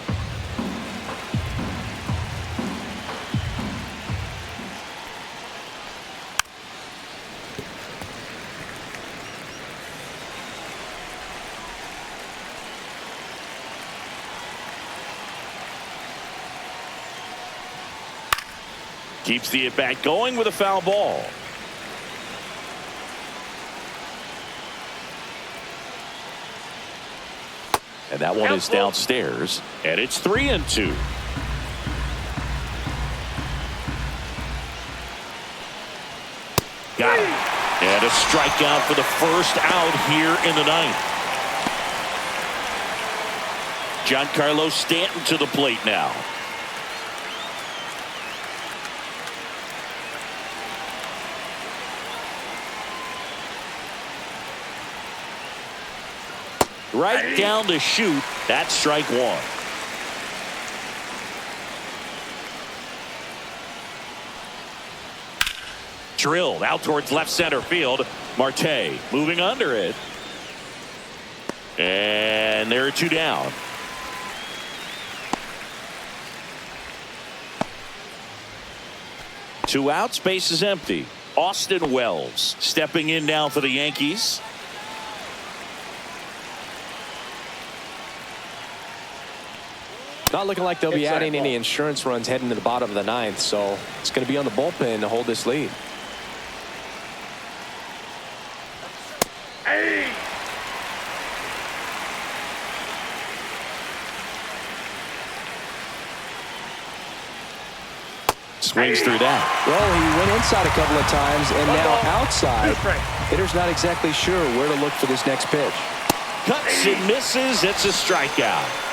Keeps the at-bat going with a foul ball. And that one is downstairs, and it's 3-2. Got it. And a strikeout for the first out here in the ninth. Giancarlo Stanton to the plate now. Right down to shoot. That's strike 1. Drilled out towards left center field. Marte moving under it. And there are 2 down. Two outs, base is empty. Austin Wells stepping in now for the Yankees. Not looking like they'll be adding any insurance runs heading to the bottom of the ninth, so it's going to be on the bullpen to hold this lead. Swings through that. Well, he went inside a couple of times, and now outside. Hitter's not exactly sure where to look for this next pitch. Cuts and misses. It's a strikeout.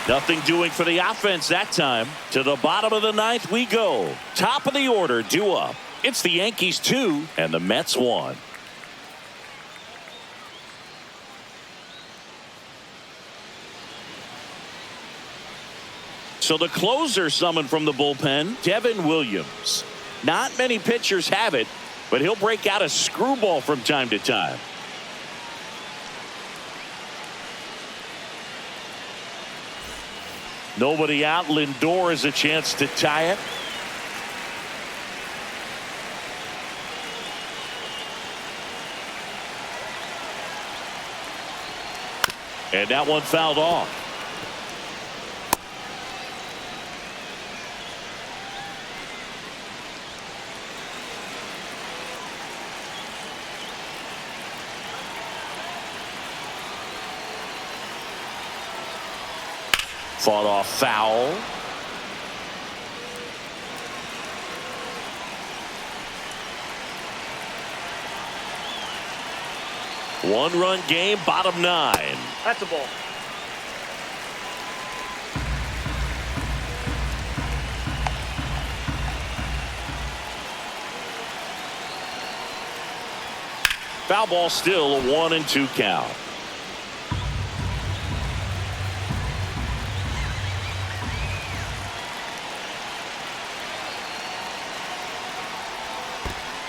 Nothing doing for the offense that time. To the bottom of the ninth we go. Top of the order, due up. It's the Yankees 2 and the Mets 1. So the closer summoned from the bullpen, Devin Williams. Not many pitchers have it, but he'll break out a screwball from time to time. Nobody out. Lindor has a chance to tie it. And that one fouled off. Fought off foul. One-run game, bottom 9. That's a ball. Foul ball, still a 1-2 count.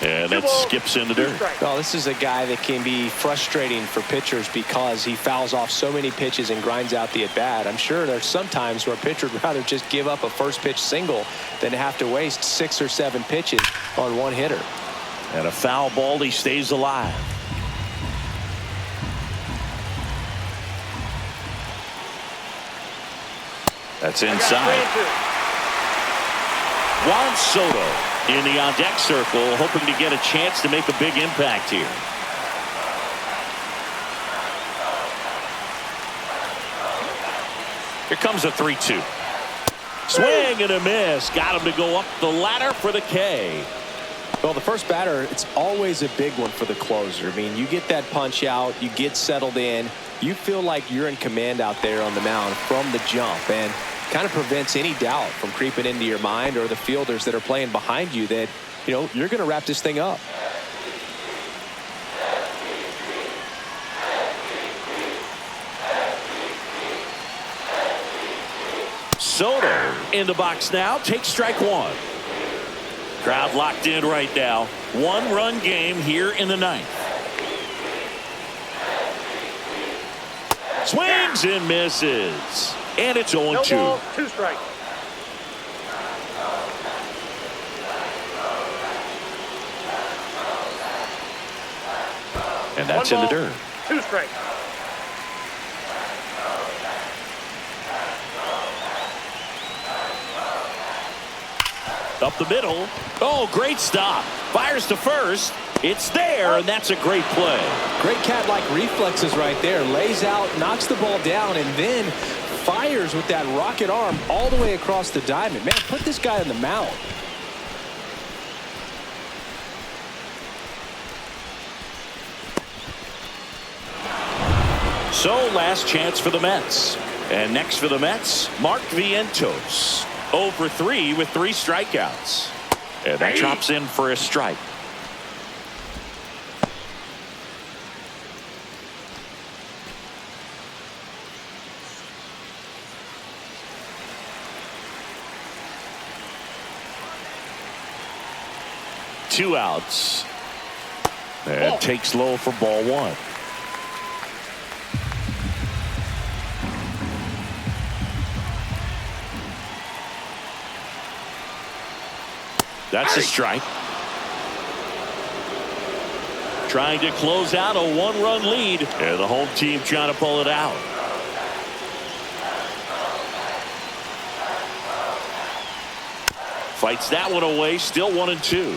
And that skips into dirt. Well, this is a guy that can be frustrating for pitchers because he fouls off so many pitches and grinds out the at-bat. I'm sure there's some times where a pitcher would rather just give up a first pitch single than have to waste 6 or 7 pitches on one hitter. And a foul ball, he stays alive. That's inside. Juan Soto in the on-deck circle, hoping to get a chance to make a big impact here. Here comes a 3-2. Swing and a miss. Got him to go up the ladder for the K. Well, the first batter, it's always a big one for the closer. I mean, you get that punch out, you get settled in, you feel like you're in command out there on the mound from the jump, and kind of prevents any doubt from creeping into your mind or the fielders that are playing behind you that, you know, you're going to wrap this thing up. Soto in the box now, takes strike 1. Crowd locked in right now. One-run game here in the 9th. Swings and misses. And it's 0-2. No ball, 2 strikes. And that's in the dirt. 2 strikes. Up the middle. Oh, great stop. Fires to first. It's there, and that's a great play. Great cat-like reflexes right there. Lays out, knocks the ball down, and then fires with that rocket arm all the way across the diamond. Man, put this guy on the mound. So, last chance for the Mets. And next for the Mets, Mark Vientos. 0 for 3 with 3 strikeouts. And that chops in for a strike. Two outs. And takes low for ball 1. That's a strike. Trying to close out a 1-run lead. And the home team trying to pull it out. Fights that one away. Still 1-2.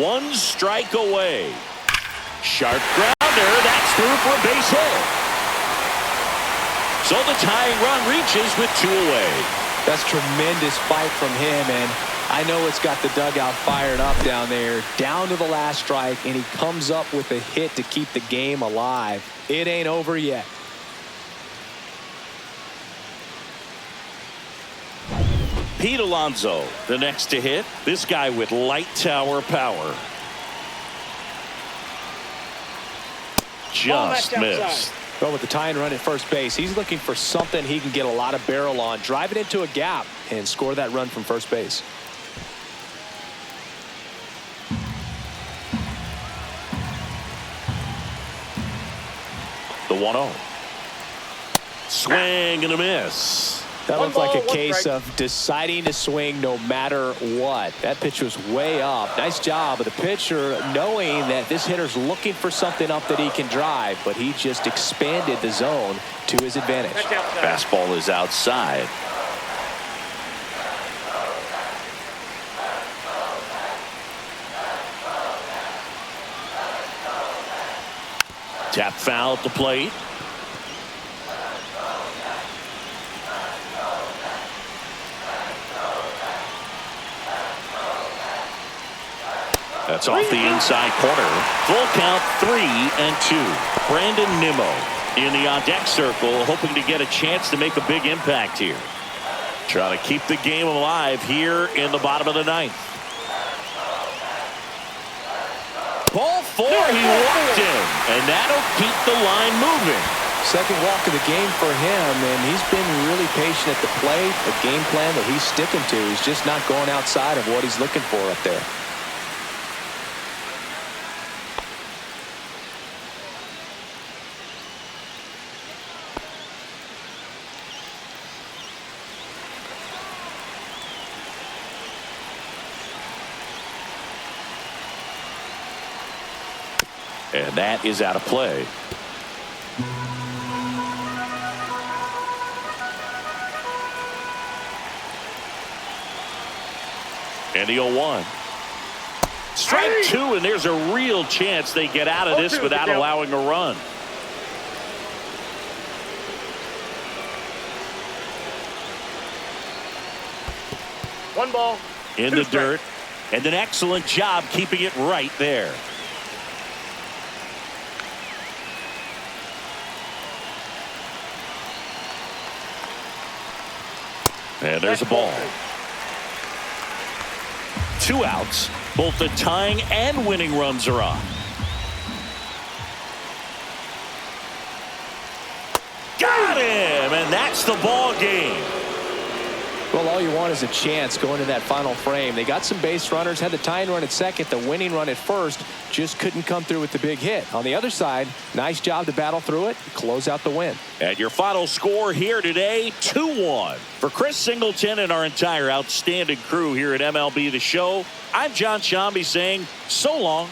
One strike away. Sharp grounder. That's through for a base hit. So the tying run reaches with 2 away. That's tremendous fight from him, and I know it's got the dugout fired up down there. Down to the last strike, and he comes up with a hit to keep the game alive. It ain't over yet. Pete Alonso, the next to hit. This guy with light tower power. Just missed. Well, with the tying run at first base, he's looking for something he can get a lot of barrel on, drive it into a gap, and score that run from first base. The 1-0. Swing and a miss. That looked like a case of deciding to swing no matter what. That pitch was way up. Nice job of the pitcher knowing that this hitter's looking for something up that he can drive, but he just expanded the zone to his advantage. Fastball is outside. Tap foul at the plate. That's off the inside corner. Full count, 3-2. Brandon Nimmo in the on-deck circle, hoping to get a chance to make a big impact here. Trying to keep the game alive here in the bottom of the ninth. Ball 4, he walked him, and that'll keep the line moving. Second walk of the game for him, and he's been really patient at the plate. The game plan that he's sticking to. He's just not going outside of what he's looking for up there. And that is out of play. And the 0-1. Strike 2, and there's a real chance they get out of this without allowing a run. One ball. In the dirt. And an excellent job keeping it right there. And there's a ball. 2 outs. Both the tying and winning runs are on. Got him, and that's the ball game. Well, all you want is a chance going to that final frame. They got some base runners, had the tying run at second, the winning run at first, just couldn't come through with the big hit. On the other side, nice job to battle through it, close out the win. And your final score here today, 2-1. For Chris Singleton and our entire outstanding crew here at MLB The Show, I'm John Shambi saying so long.